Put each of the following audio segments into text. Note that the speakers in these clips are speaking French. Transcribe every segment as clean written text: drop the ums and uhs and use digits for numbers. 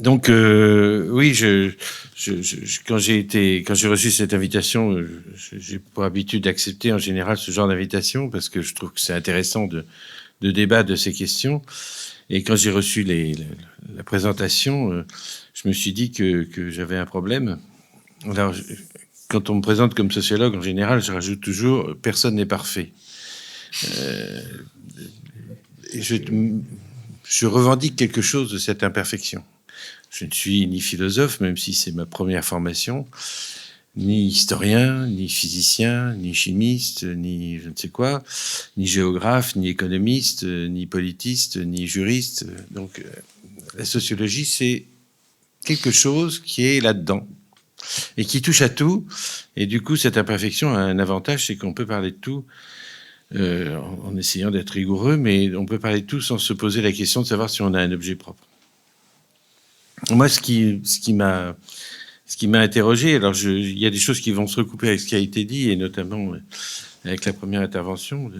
Donc oui, quand j'ai reçu cette invitation, j'ai pour habitude d'accepter en général ce genre d'invitation parce que je trouve que c'est intéressant de débattre de ces questions. Et quand j'ai reçu la présentation, je me suis dit que j'avais un problème. Alors, quand on me présente comme sociologue, en général, je rajoute toujours personne n'est parfait. Et je revendique quelque chose de cette imperfection. Je ne suis ni philosophe, même si c'est ma première formation, ni historien, ni physicien, ni chimiste, ni je ne sais quoi, ni géographe, ni économiste, ni politiste, ni juriste. Donc la sociologie, c'est quelque chose qui est là-dedans et qui touche à tout. Et du coup, cette imperfection a un avantage, c'est qu'on peut parler de tout en essayant d'être rigoureux, mais on peut parler de tout sans se poser la question de savoir si on a un objet propre. Moi, ce qui m'a interrogé, alors il y a des choses qui vont se recouper avec ce qui a été dit, et notamment avec la première intervention.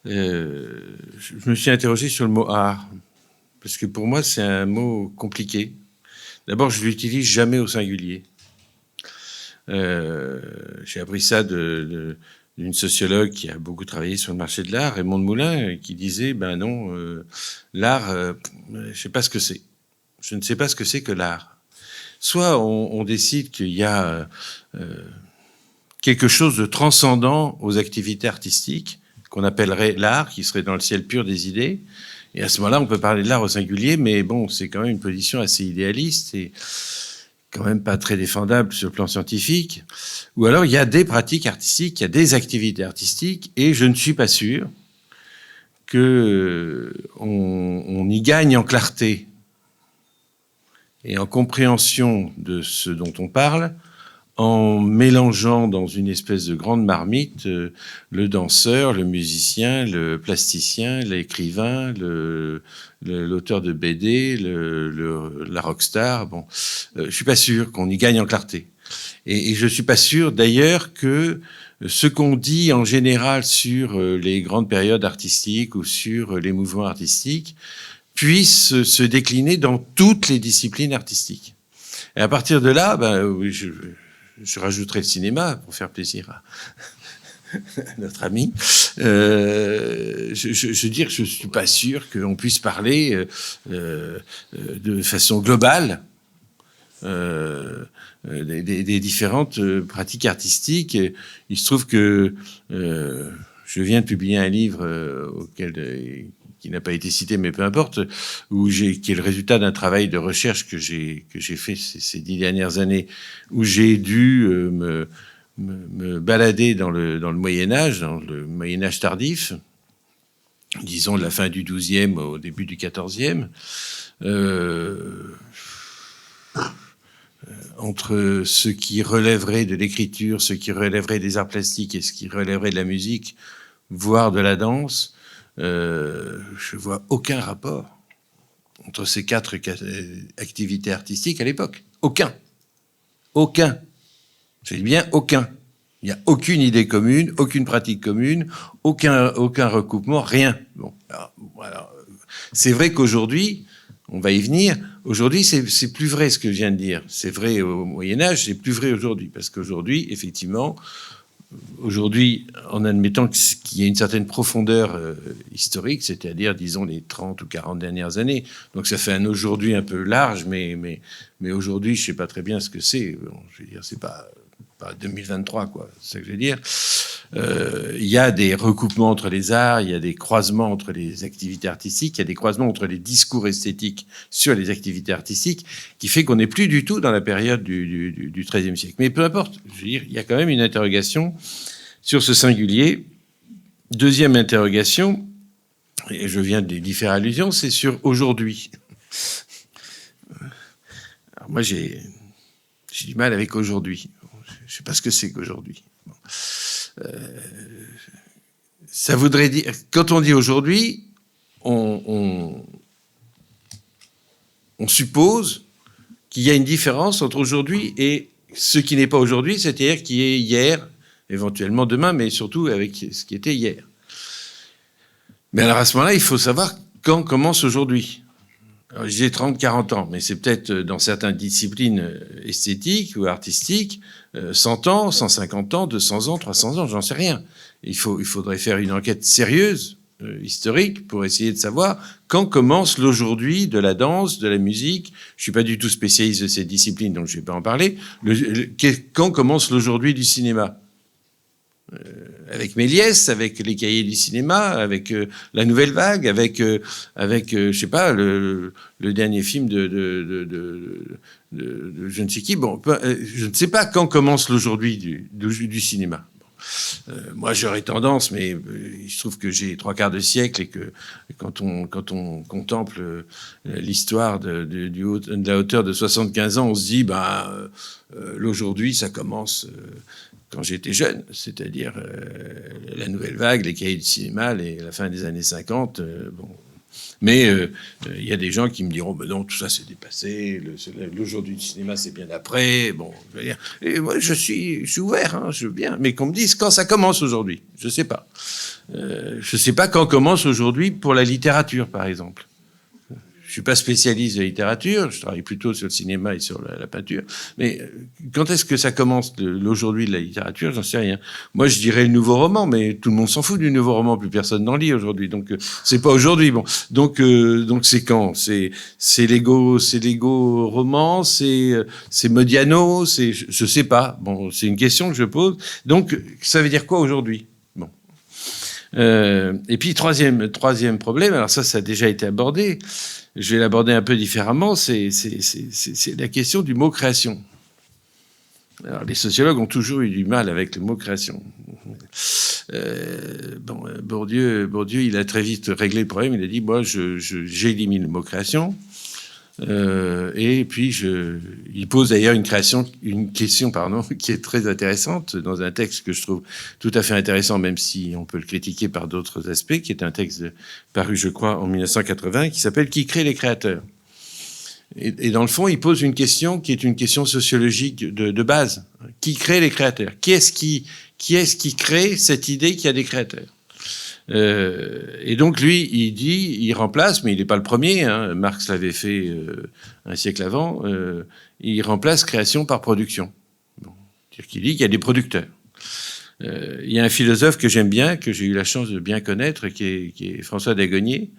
Je me suis interrogé sur le mot art, parce que pour moi, c'est un mot compliqué. D'abord, je l'utilise jamais au singulier. J'ai appris ça d'une sociologue qui a beaucoup travaillé sur le marché de l'art, Raymond Moulin, qui disait, ben non, l'art, je sais pas ce que c'est. Je ne sais pas ce que c'est que l'art. Soit on décide qu'il y a quelque chose de transcendant aux activités artistiques, qu'on appellerait l'art, qui serait dans le ciel pur des idées. Et à ce moment-là, on peut parler de l'art au singulier, mais bon, c'est quand même une position assez idéaliste et quand même pas très défendable sur le plan scientifique. Ou alors, il y a des pratiques artistiques, il y a des activités artistiques, et je ne suis pas sûr qu'on y gagne en clarté et en compréhension de ce dont on parle, en mélangeant dans une espèce de grande marmite le danseur, le musicien, le plasticien, l'écrivain, l'auteur de BD, la rockstar. Bon, je suis pas sûr qu'on y gagne en clarté. Et je suis pas sûr d'ailleurs que ce qu'on dit en général sur les grandes périodes artistiques ou sur les mouvements artistiques puisse se décliner dans toutes les disciplines artistiques. Et à partir de là, je rajouterai le cinéma pour faire plaisir à notre ami. Je veux dire que je ne suis pas sûr qu'on puisse parler de façon globale des différentes pratiques artistiques. Il se trouve que je viens de publier un livre qui n'a pas été cité, mais peu importe, qui est le résultat d'un travail de recherche que j'ai fait ces 10 dernières années, où j'ai dû me balader dans le Moyen-Âge, dans le Moyen-Âge tardif, disons de la fin du XIIe au début du XIVe, entre ce qui relèverait de l'écriture, ce qui relèverait des arts plastiques et ce qui relèverait de la musique, voire de la danse, je vois aucun rapport entre ces quatre activités artistiques à l'époque. Aucun. Aucun. Je dis bien aucun. Il n'y a aucune idée commune, aucune pratique commune, aucun recoupement, rien. Bon, alors, c'est vrai qu'aujourd'hui, on va y venir, aujourd'hui, c'est plus vrai ce que je viens de dire. C'est vrai au Moyen-Âge, c'est plus vrai aujourd'hui. Parce qu'aujourd'hui, effectivement, en admettant qu'il y ait une certaine profondeur historique, c'est-à-dire, disons, les 30 ou 40 dernières années. Donc ça fait un aujourd'hui un peu large, mais aujourd'hui, je ne sais pas très bien ce que c'est. Bon, je veux dire, c'est pas 2023, quoi. C'est ça que je veux dire. Il y a des recoupements entre les arts, il y a des croisements entre les activités artistiques, il y a des croisements entre les discours esthétiques sur les activités artistiques, qui fait qu'on n'est plus du tout dans la période du XIIIe siècle. Mais peu importe, je veux dire, il y a quand même une interrogation sur ce singulier. Deuxième interrogation, et je viens d'y faire allusion, c'est sur aujourd'hui. Alors moi, j'ai du mal avec aujourd'hui. Je ne sais pas ce que c'est qu'aujourd'hui. Ça voudrait dire, quand on dit aujourd'hui, on suppose qu'il y a une différence entre aujourd'hui et ce qui n'est pas aujourd'hui, c'est-à-dire qui est hier, éventuellement demain, mais surtout avec ce qui était hier. Mais alors à ce moment-là, il faut savoir quand commence aujourd'hui. Alors, je disais 30, 40 ans, mais c'est peut-être dans certaines disciplines esthétiques ou artistiques, 100 ans, 150 ans, 200 ans, 300 ans, j'en sais rien. Il faudrait faire une enquête sérieuse, historique, pour essayer de savoir quand commence l'aujourd'hui de la danse, de la musique. Je suis pas du tout spécialiste de ces disciplines, donc je vais pas en parler. Quand commence l'aujourd'hui du cinéma? Avec Méliès, avec les cahiers du cinéma, avec la nouvelle vague, avec je sais pas, le dernier film de je ne sais qui. Bon, je ne sais pas quand commence l'aujourd'hui du cinéma. Moi, j'aurais tendance, mais il se trouve que j'ai 3/4 de siècle et que quand on contemple l'histoire de la hauteur de 75 ans, on se dit, l'aujourd'hui, ça commence quand j'étais jeune, c'est-à-dire la nouvelle vague, les cahiers du cinéma, la fin des années 50. Bon. Mais il y a des gens qui me diront, non, tout ça c'est dépassé, l'aujourd'hui du cinéma c'est bien après. Bon, je veux dire, et moi je suis ouvert, hein, je veux bien, mais qu'on me dise quand ça commence aujourd'hui, je sais pas. Je sais pas quand commence aujourd'hui pour la littérature, par exemple. Je suis pas spécialiste de littérature, je travaille plutôt sur le cinéma et sur la peinture. Mais quand est-ce que ça commence l'aujourd'hui de la littérature? J'en sais rien. Moi, je dirais le nouveau roman, mais tout le monde s'en fout du nouveau roman, plus personne n'en lit aujourd'hui. Donc c'est pas aujourd'hui. Bon, donc c'est quand? C'est Lego roman, c'est Modiano, je sais pas. Bon, c'est une question que je pose. Donc ça veut dire quoi aujourd'hui? Bon. Et puis troisième problème. Alors ça a déjà été abordé. Je vais l'aborder un peu différemment, c'est la question du mot création. Alors, les sociologues ont toujours eu du mal avec le mot création. Bourdieu, il a très vite réglé le problème. Il a dit, moi, j'élimine le mot création. Et puis, il pose d'ailleurs une question, qui est très intéressante dans un texte que je trouve tout à fait intéressant, même si on peut le critiquer par d'autres aspects, qui est un texte paru, je crois, en 1980, qui s'appelle « Qui crée les créateurs ?» Et dans le fond, il pose une question qui est une question sociologique de base. Qui crée les créateurs? Qui est-ce qui crée cette idée qu'il y a des créateurs? Et donc lui, il remplace, mais il n'est pas le premier, hein, Marx l'avait fait un siècle avant, il remplace création par production. Bon, c'est-à-dire qu'il dit qu'il y a des producteurs. Il y a un philosophe que j'aime bien, que j'ai eu la chance de bien connaître, qui est François Dagonier.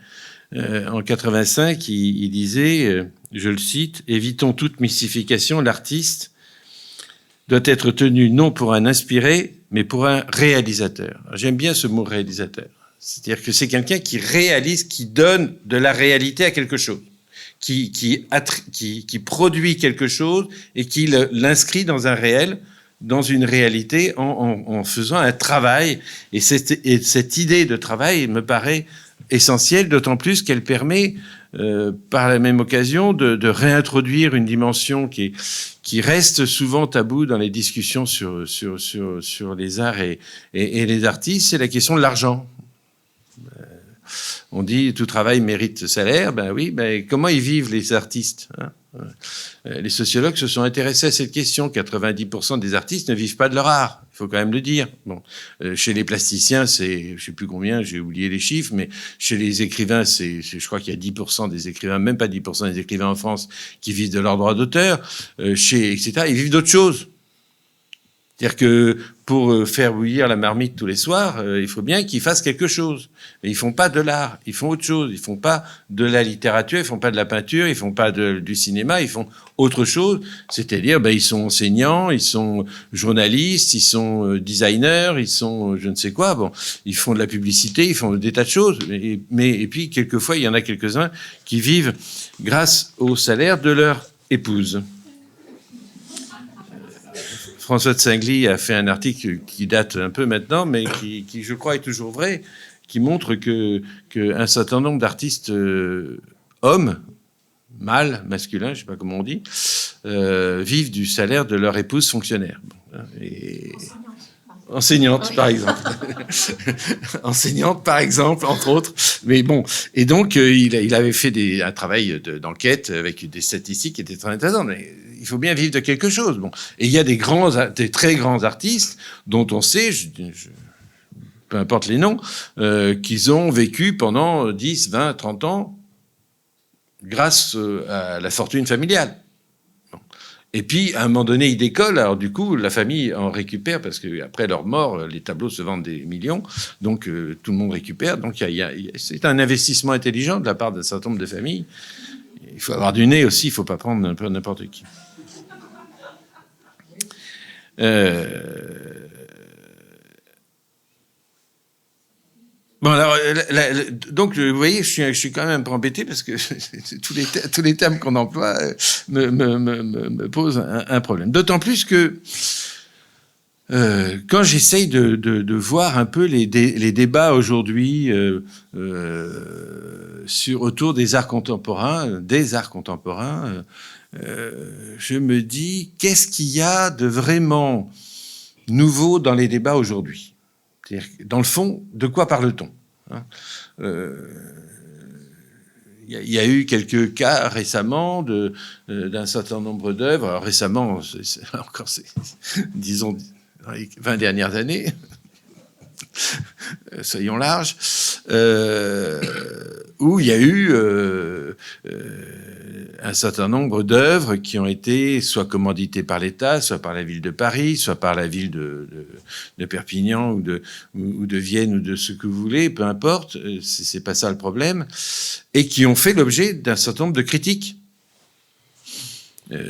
En 85, il disait, je le cite, « Évitons toute mystification, l'artiste doit être tenu non pour un inspiré, mais pour un réalisateur. » J'aime bien ce mot réalisateur. C'est-à-dire que c'est quelqu'un qui réalise, qui donne de la réalité à quelque chose, qui produit quelque chose et qui l'inscrit dans un réel, dans une réalité, en faisant un travail. Et cette idée de travail me paraît essentielle, d'autant plus qu'elle permet, par la même occasion, de réintroduire une dimension qui reste souvent taboue dans les discussions sur les arts et les artistes, c'est la question de l'argent. On dit tout travail mérite salaire. Ben oui, ben comment ils vivent les artistes, hein? Les sociologues se sont intéressés à cette question. 90% des artistes ne vivent pas de leur art. Il faut quand même le dire. Bon, chez les plasticiens, c'est, je sais plus combien, j'ai oublié les chiffres, mais chez les écrivains, je crois qu'il y a 10% des écrivains, même pas 10% des écrivains en France qui vivent de leurs droits d'auteur, etc. Ils vivent d'autres choses. C'est-à-dire que pour faire bouillir la marmite tous les soirs, il faut bien qu'ils fassent quelque chose. Mais ils font pas de l'art, ils font autre chose. Ils font pas de la littérature, ils font pas de la peinture, ils font pas du cinéma, ils font autre chose. C'est-à-dire, ils sont enseignants, ils sont journalistes, ils sont designers, ils sont je ne sais quoi. Bon, ils font de la publicité, ils font des tas de choses. Et puis, quelquefois, il y en a quelques-uns qui vivent grâce au salaire de leur épouse. François de Singly a fait un article qui date un peu maintenant, mais qui je crois, est toujours vrai, qui montre qu'un certain nombre d'artistes hommes, mâles, masculins, je ne sais pas comment on dit, vivent du salaire de leur épouse fonctionnaire. Et enseignante, par exemple. Enseignante, par exemple, entre autres. Mais bon, et donc, il avait fait un travail d'enquête avec des statistiques qui étaient très intéressantes. Mais il faut bien vivre de quelque chose. Bon. Et il y a des très grands artistes dont on sait, peu importe les noms, qu'ils ont vécu pendant 10, 20, 30 ans grâce à la fortune familiale. Bon. Et puis, à un moment donné, ils décollent. Alors, du coup, la famille en récupère parce qu'après leur mort, les tableaux se vendent des millions. Donc, tout le monde récupère. Donc, c'est un investissement intelligent de la part d'un certain nombre de familles. Il faut avoir du nez aussi. Il ne faut pas prendre n'importe qui. Bon, alors, donc, vous voyez, je suis quand même un peu embêté parce que tous les termes qu'on emploie me posent un problème. D'autant plus que quand j'essaye de voir un peu les débats aujourd'hui autour des arts contemporains, je me dis, qu'est-ce qu'il y a de vraiment nouveau dans les débats aujourd'hui ? C'est-à-dire, dans le fond, de quoi parle-t-on ? Il y a eu quelques cas récemment d'un certain nombre d'œuvres. Alors récemment, disons, dans les 20 dernières années, soyons larges, où il y a eu un certain nombre d'œuvres qui ont été soit commanditées par l'État, soit par la ville de Paris, soit par la ville de Perpignan ou de Vienne ou de ce que vous voulez, peu importe, c'est pas ça le problème, et qui ont fait l'objet d'un certain nombre de critiques.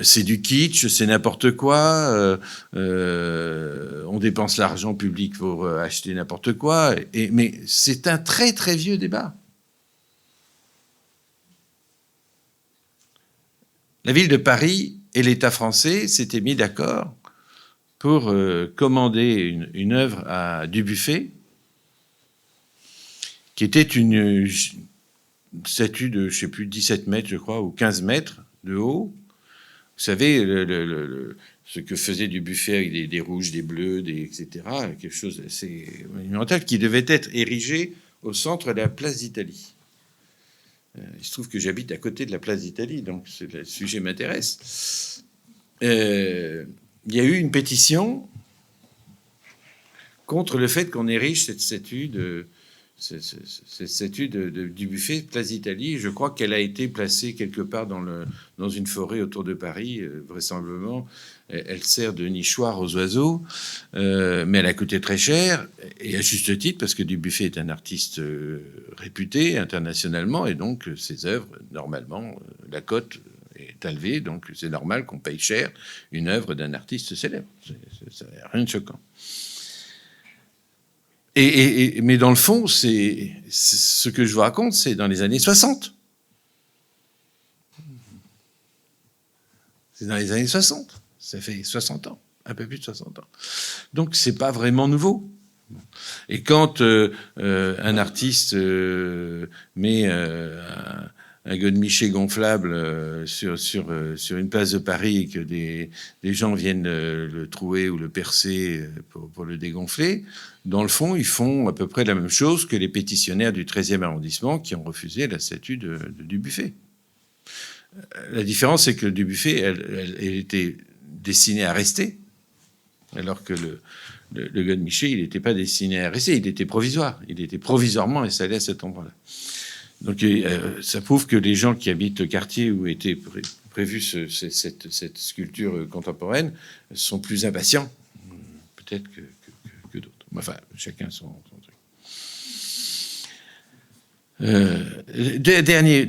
C'est du kitsch, c'est n'importe quoi, on dépense l'argent public pour acheter n'importe quoi, mais c'est un très très vieux débat. La ville de Paris et l'État français s'étaient mis d'accord pour commander une œuvre à Dubuffet, qui était une statue de, je sais plus, 17 mètres, je crois, ou 15 mètres de haut. Vous savez, ce que faisait Dubuffet avec des rouges, des bleus, etc., quelque chose d'assez monumental, qui devait être érigé au centre de la place d'Italie. Il se trouve que j'habite à côté de la place d'Italie, donc le sujet m'intéresse. Il y a eu une pétition contre le fait qu'on érige cette statue de Dubuffet, place d'Italie. Je crois qu'elle a été placée quelque part dans une forêt autour de Paris, vraisemblablement. Elle sert de nichoir aux oiseaux, mais elle a coûté très cher, et à juste titre, parce que Dubuffet est un artiste réputé internationalement, et donc ses œuvres, normalement, la cote est élevée, donc c'est normal qu'on paye cher une œuvre d'un artiste célèbre. Ça n'a rien de choquant. Mais dans le fond, c'est ce que je vous raconte, c'est dans les années 60. C'est dans les années 60. Ça fait 60 ans, un peu plus de 60 ans. Donc, c'est pas vraiment nouveau. Et quand un artiste met un godemiché gonflable sur une place de Paris et que des gens viennent le trouer ou le percer pour le dégonfler, dans le fond, ils font à peu près la même chose que les pétitionnaires du 13e arrondissement qui ont refusé la statue de Dubuffet. La différence, c'est que Dubuffet, elle était destinée à rester, alors que le godemiché, il n'était pas destiné à rester, il était provisoire. Il était provisoirement installé à cet endroit-là. Donc ça prouve que les gens qui habitent le quartier où était prévue cette sculpture contemporaine sont plus impatients, peut-être que d'autres. Enfin, chacun son truc. Dernier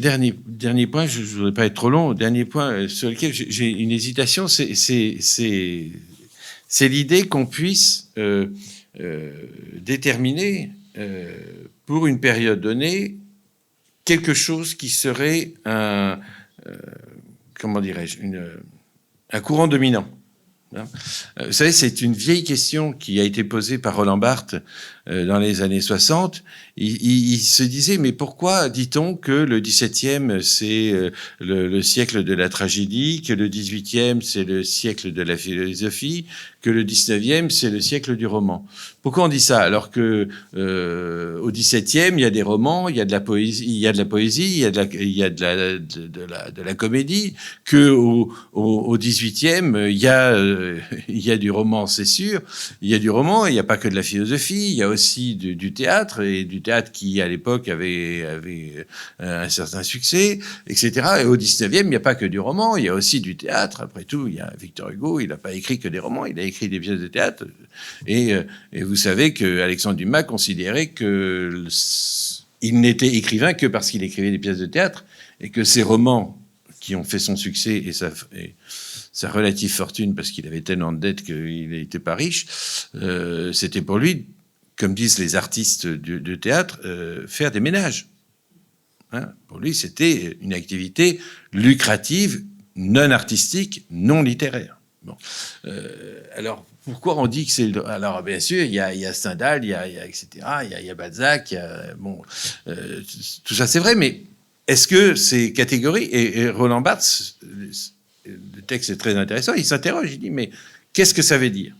point, je ne voudrais pas être trop long, dernier point sur lequel j'ai une hésitation, c'est l'idée qu'on puisse déterminer pour une période donnée quelque chose qui serait comment dirais-je, un courant dominant. Vous savez, c'est une vieille question qui a été posée par Roland Barthes dans les années 60. Il se disait, mais pourquoi dit-on que le XVIIe, c'est le siècle de la tragédie, que le XVIIIe, c'est le siècle de la philosophie, que le 19e, c'est le siècle du roman. Pourquoi on dit ça? Alors que au 17e, il y a des romans, il y a de la poésie, il y a de la comédie, que au 18e, il y a du roman, c'est sûr. Il y a du roman, il n'y a pas que de la philosophie, il y a aussi du théâtre, et du théâtre qui, à l'époque, avait un certain succès, etc. Et au 19e, il n'y a pas que du roman, il y a aussi du théâtre. Après tout, il y a Victor Hugo, il n'a pas écrit que des romans, il a écrit des pièces de théâtre. Et vous savez que Alexandre Dumas considérait que il n'était écrivain que parce qu'il écrivait des pièces de théâtre, et que ses romans qui ont fait son succès et sa relative fortune, parce qu'il avait tellement de dettes qu'il n'était pas riche, c'était pour lui, comme disent les artistes de théâtre, faire des ménages. Hein, pour lui, c'était une activité lucrative, non artistique, non littéraire. Bon. Alors, pourquoi on dit que c'est... Alors, bien sûr, il y a Stendhal, il y a etc., il y a Balzac, bon, tout ça, c'est vrai, mais est-ce que ces catégories... Et Roland Barthes, le texte est très intéressant, il s'interroge, il dit, mais qu'est-ce que ça veut dire?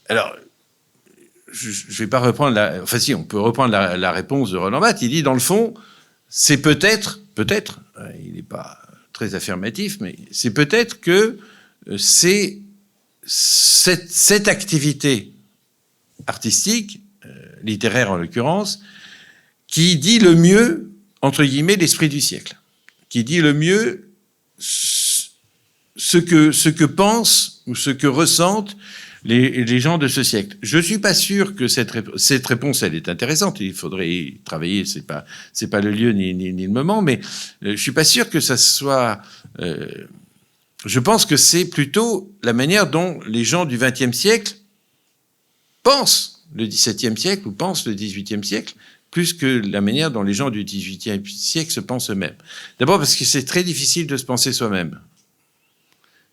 Alors, je ne vais pas reprendre Enfin, si, on peut reprendre la réponse de Roland Barthes. Il dit, dans le fond, c'est peut-être, il n'est pas très affirmatif, mais c'est peut-être que c'est cette activité artistique, littéraire en l'occurrence, qui dit le mieux, entre guillemets, l'esprit du siècle, qui dit le mieux ce que pensent ou ce que ressentent les gens de ce siècle. Je suis pas sûr que cette réponse, elle est intéressante. Il faudrait y travailler. C'est pas le lieu ni le moment, mais je suis pas sûr que ça soit. Je pense que c'est plutôt la manière dont les gens du XXe siècle pensent le XVIIe siècle ou pensent le XVIIIe siècle, plus que la manière dont les gens du XVIIIe siècle se pensent eux-mêmes. D'abord parce que c'est très difficile de se penser soi-même.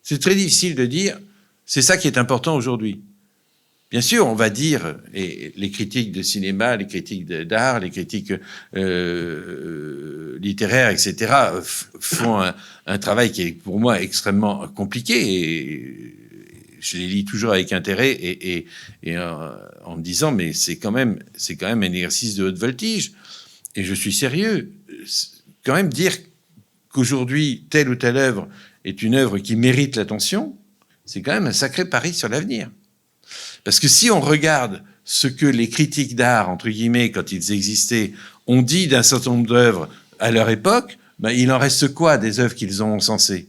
C'est très difficile de dire, c'est ça qui est important aujourd'hui. Bien sûr, on va dire, et les critiques de cinéma, les critiques d'art, les critiques littéraires, etc., font un travail qui est pour moi extrêmement compliqué, et je les lis toujours avec intérêt, et en me disant, mais c'est quand même un exercice de haute voltige, et je suis sérieux. Quand même dire qu'aujourd'hui, telle ou telle œuvre est une œuvre qui mérite l'attention, c'est quand même un sacré pari sur l'avenir. Parce que si on regarde ce que les critiques d'art, entre guillemets, quand ils existaient, ont dit d'un certain nombre d'œuvres à leur époque, ben, il en reste quoi des œuvres qu'ils ont encensées?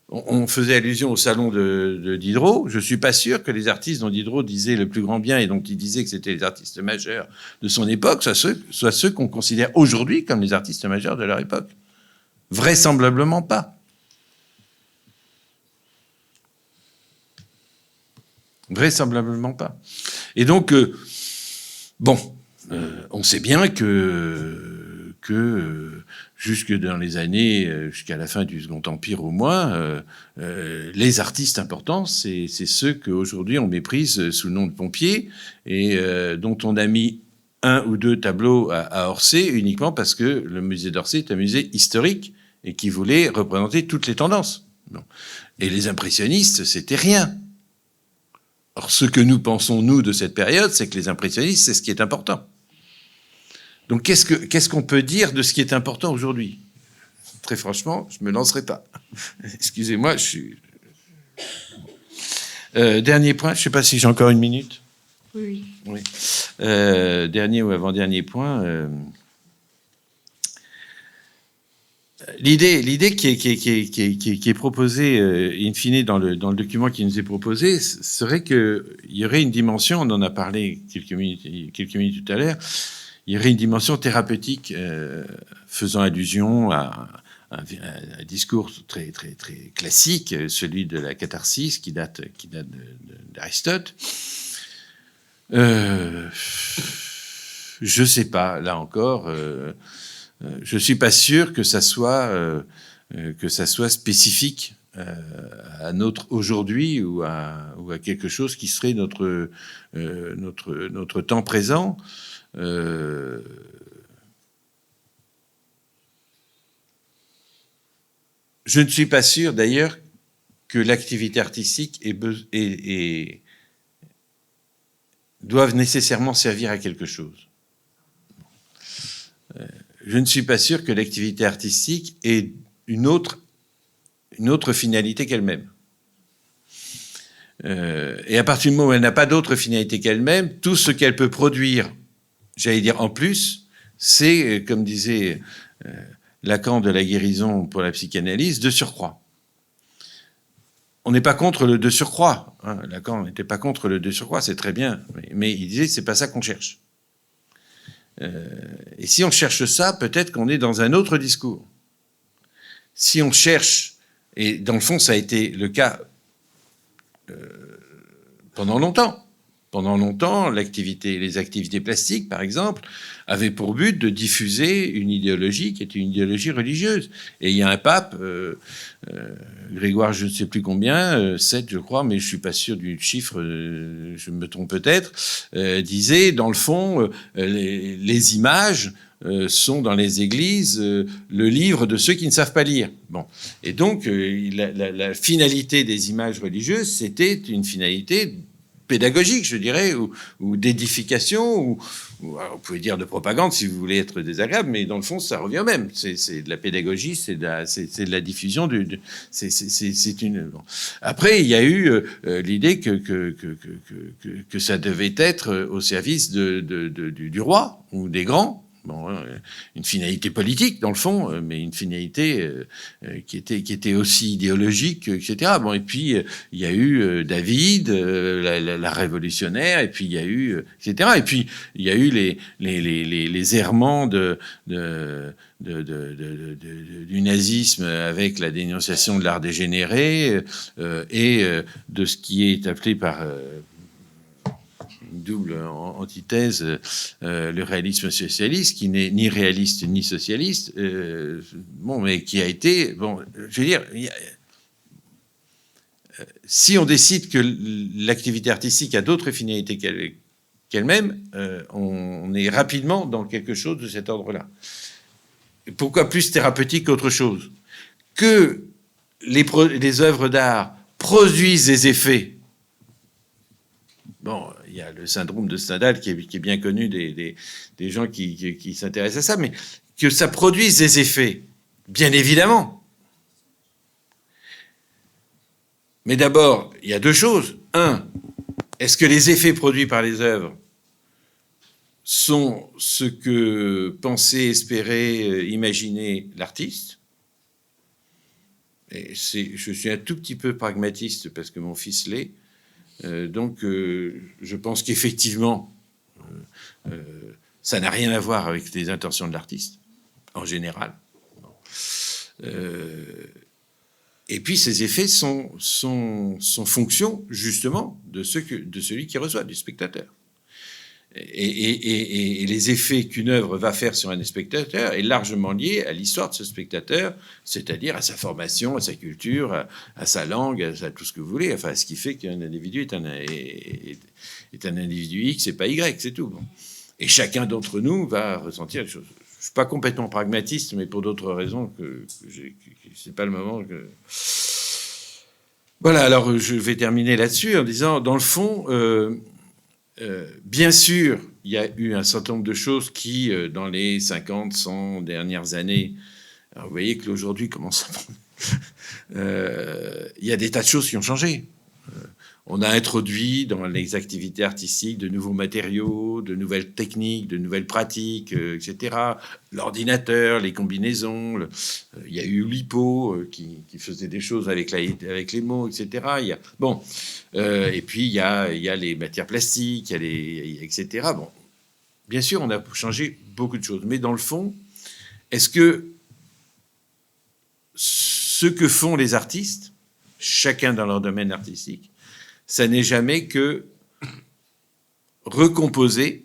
On faisait allusion au salon de Diderot. Je suis pas sûr que les artistes dont Diderot disait le plus grand bien et dont il disait que c'était les artistes majeurs de son époque soient ceux qu'on considère aujourd'hui comme les artistes majeurs de leur époque. Vraisemblablement pas. Vraisemblablement pas. Et donc, on sait bien que jusque dans les années, jusqu'à la fin du Second Empire au moins, les artistes importants, c'est ceux qu'aujourd'hui on méprise sous le nom de pompiers, et dont on a mis un ou deux tableaux à Orsay uniquement parce que le musée d'Orsay est un musée historique et qui voulait représenter toutes les tendances. Bon. Et les impressionnistes, c'était rien. Or, ce que nous pensons, nous, de cette période, c'est que les impressionnistes, c'est ce qui est important. Donc, qu'est-ce qu'on peut dire de ce qui est important aujourd'hui? Très franchement, je ne me lancerai pas. Excusez-moi, je suis... dernier point, je ne sais pas si j'ai encore une minute. Oui. Dernier ou avant-dernier point... L'idée qui est proposée, in fine, dans le document qui nous est proposé, serait qu'il y aurait une dimension, on en a parlé quelques minutes tout à l'heure, il y aurait une dimension thérapeutique faisant allusion à un discours très classique, celui de la catharsis, qui date d'Aristote. Je sais pas, là encore... je suis pas sûr que ça soit spécifique à notre aujourd'hui ou à quelque chose qui serait notre temps présent. Je ne suis pas sûr d'ailleurs que l'activité artistique doivent nécessairement servir à quelque chose. Je ne suis pas sûr que l'activité artistique ait une autre finalité qu'elle-même. Et à partir du moment où elle n'a pas d'autre finalité qu'elle-même, tout ce qu'elle peut produire, j'allais dire en plus, c'est, comme disait Lacan de la guérison pour la psychanalyse, de surcroît. On n'est pas contre le de surcroît. Hein. Lacan n'était pas contre le de surcroît, c'est très bien. Mais il disait, c'est pas ça qu'on cherche. Et si on cherche ça, peut-être qu'on est dans un autre discours. Si on cherche, et dans le fond, ça a été le cas pendant longtemps. Pendant longtemps, les activités plastiques, par exemple, avaient pour but de diffuser une idéologie qui était une idéologie religieuse. Et il y a un pape, Grégoire, je ne sais plus combien, 7 je crois, mais je suis pas sûr du chiffre, je me trompe peut-être, disait, dans le fond, les images sont dans les églises le livre de ceux qui ne savent pas lire. Bon. Et donc, la finalité des images religieuses, c'était une finalité pédagogique, je dirais, ou d'édification, ou on pouvait dire de propagande si vous voulez être désagréable, mais dans le fond, ça revient au même. C'est de la pédagogie, c'est de la diffusion. C'est une. Bon. Après, il y a eu l'idée que ça devait être au service du roi ou des grands. Bon, une finalité politique dans le fond, mais une finalité qui était aussi idéologique, etc. Bon, et puis il y a eu David, la révolutionnaire, et puis il y a eu, etc. Et puis il y a eu les errements du nazisme avec la dénonciation de l'art dégénéré et de ce qui est appelé par une double antithèse, le réalisme socialiste, qui n'est ni réaliste ni socialiste, bon, mais qui a été, bon, je veux dire, si on décide que l'activité artistique a d'autres finalités qu'elle-même, on est rapidement dans quelque chose de cet ordre-là. Pourquoi plus thérapeutique qu'autre chose? Que les œuvres d'art produisent des effets. Bon, il y a le syndrome de Stendhal qui est bien connu des gens qui s'intéressent à ça, mais que ça produise des effets, bien évidemment. Mais d'abord, il y a deux choses. Un, est-ce que les effets produits par les œuvres sont ce que pensait, espérait, imaginait l'artiste? Et je suis un tout petit peu pragmatiste parce que mon fils l'est. Donc, je pense qu'effectivement, ça n'a rien à voir avec les intentions de l'artiste, en général. Et puis, ces effets sont fonction, justement, de celui qui reçoit, du spectateur. Et les effets qu'une œuvre va faire sur un spectateur est largement lié à l'histoire de ce spectateur, c'est-à-dire à sa formation, à sa culture, à sa langue, à tout ce que vous voulez, enfin, à ce qui fait qu'un individu est un individu X et pas Y, c'est tout. Bon. Et chacun d'entre nous va ressentir les choses. Je ne suis pas complètement pragmatiste, mais pour d'autres raisons que c'est pas le moment que... Voilà, alors je vais terminer là-dessus en disant, dans le fond... bien sûr, il y a eu un certain nombre de choses qui, dans les 50, 100 dernières années, alors vous voyez que aujourd'hui, comment ça il y a des tas de choses qui ont changé. On a introduit dans les activités artistiques de nouveaux matériaux, de nouvelles techniques, de nouvelles pratiques, etc. L'ordinateur, les combinaisons. Il y a eu l'hypo qui faisait des choses avec les mots, etc. Bon, et puis il y a les matières plastiques, etc. Bon, bien sûr, on a changé beaucoup de choses, mais dans le fond, est-ce que ce que font les artistes, chacun dans leur domaine artistique, ça n'est jamais que recomposer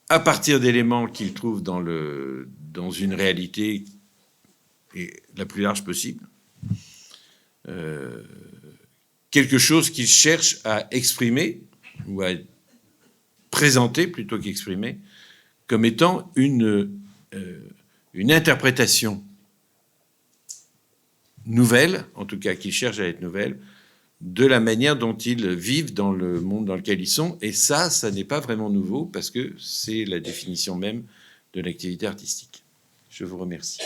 à partir d'éléments qu'ils trouvent dans une réalité la plus large possible, quelque chose qu'ils cherchent à exprimer ou à présenter plutôt qu'exprimer comme étant une interprétation nouvelles, en tout cas qui cherchent à être nouvelles, de la manière dont ils vivent dans le monde dans lequel ils sont. Et ça n'est pas vraiment nouveau, parce que c'est la définition même de l'activité artistique. Je vous remercie.